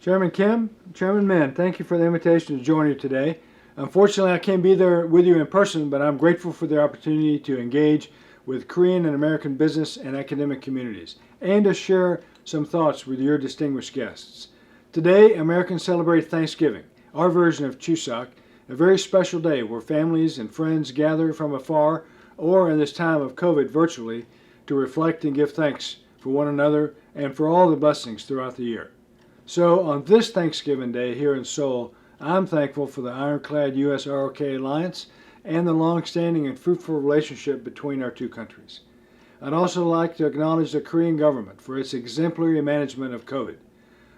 Chairman Kim, Chairman Min, thank you for the invitation to join you today. Unfortunately, I can't be there with you in person, but I'm grateful for the opportunity to engage with Korean and American business and academic communities, and to share some thoughts with your distinguished guests. Today, Americans celebrate Thanksgiving, our version of Chuseok, a very special day where families and friends gather from afar, or in this time of COVID virtually, to reflect and give thanks for one another and for all the blessings throughout the year. So on this Thanksgiving Day here in Seoul, I'm thankful for the ironclad U.S.-ROK alliance and the long-standing and fruitful relationship between our two countries. I'd also like to acknowledge the Korean government for its exemplary management of COVID.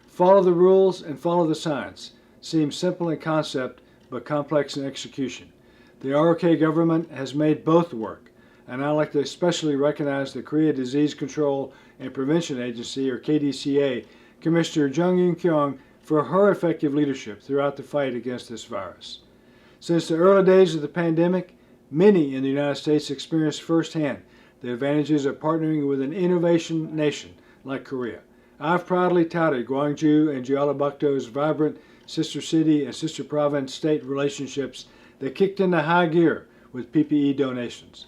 Follow the rules and follow the science seems simple in concept but complex in execution. The ROK government has made both work, and I'd like to especially recognize the Korea Disease Control and Prevention Agency, or KDCA, Commissioner Jung Eun-kyung, for her effective leadership throughout the fight against this virus. Since the early days of the pandemic, many in the United States experienced firsthand the advantages of partnering with an innovation nation like Korea. I've proudly touted Gwangju and Jeollabuk-do's vibrant sister city and sister province state relationships that kicked into high gear with PPE donations.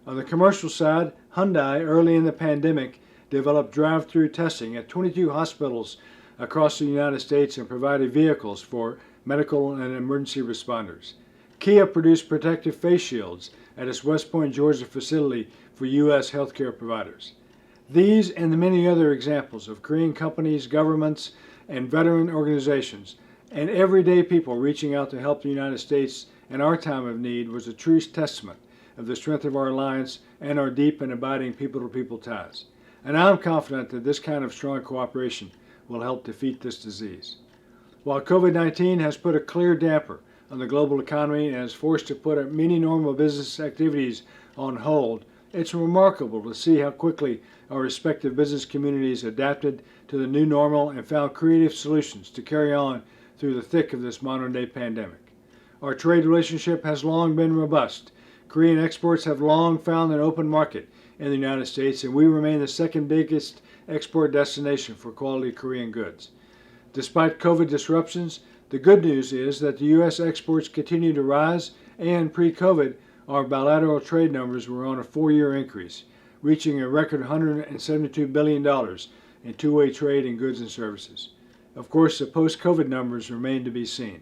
On the commercial side, Hyundai, early in the pandemic, developed drive-through testing at 22 hospitals across the United States and provided vehicles for medical and emergency responders. Kia produced protective face shields at its West Point, Georgia facility for U.S. healthcare providers. These and the many other examples of Korean companies, governments, and veteran organizations, and everyday people reaching out to help the United States in our time of need was a true testament of the strength of our alliance and our deep and abiding people-to-people ties. And I'm confident that this kind of strong cooperation will help defeat this disease. While COVID-19 has put a clear damper on the global economy and has forced to put many normal business activities on hold, it's remarkable to see how quickly our respective business communities adapted to the new normal and found creative solutions to carry on through the thick of this modern-day pandemic. Our trade relationship has long been robust. Korean exports have long found an open market in the United States, and we remain the second biggest export destination for quality Korean goods. Despite COVID disruptions, the good news is that the U.S. exports continue to rise, and pre-COVID, our bilateral trade numbers were on a 4-year increase, reaching a record $172 billion in two-way trade in goods and services. Of course, the post-COVID numbers remain to be seen.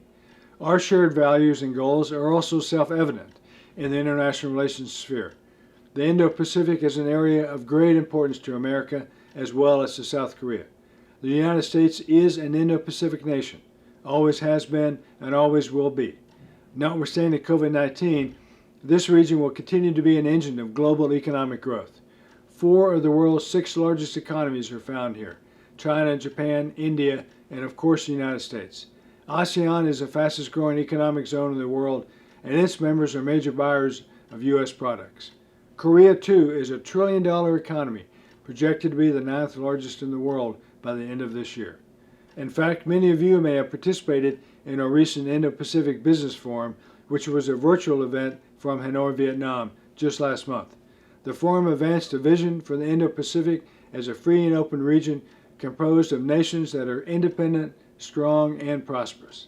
Our shared values and goals are also self-evident in the international relations sphere. The Indo-Pacific is an area of great importance to America as well as to South Korea. The United States is an Indo-Pacific nation, always has been and always will be. Notwithstanding COVID-19, this region will continue to be an engine of global economic growth. 4 of the world's 6 largest economies are found here: China, Japan, India, and of course the United States. ASEAN is the fastest growing economic zone in the world, and its members are major buyers of U.S. products. Korea, too, is a $1 trillion economy, projected to be the 9th largest in the world by the end of this year. In fact, many of you may have participated in our recent Indo-Pacific Business Forum, which was a virtual event from Hanoi, Vietnam, just last month. The forum advanced a vision for the Indo-Pacific as a free and open region composed of nations that are independent, strong, and prosperous.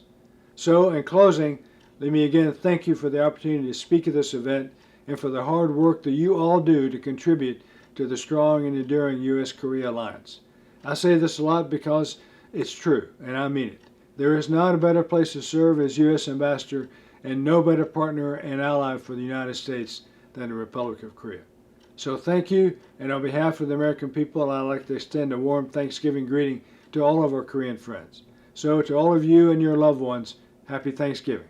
So, in closing, let me again thank you for the opportunity to speak at this event and for the hard work that you all do to contribute to the strong and enduring U.S.-Korea alliance. I say this a lot because it's true, and I mean it. There is not a better place to serve as U.S. Ambassador and no better partner and ally for the United States than the Republic of Korea. So thank you, and on behalf of the American people, I'd like to extend a warm Thanksgiving greeting to all of our Korean friends. So to all of you and your loved ones, happy Thanksgiving.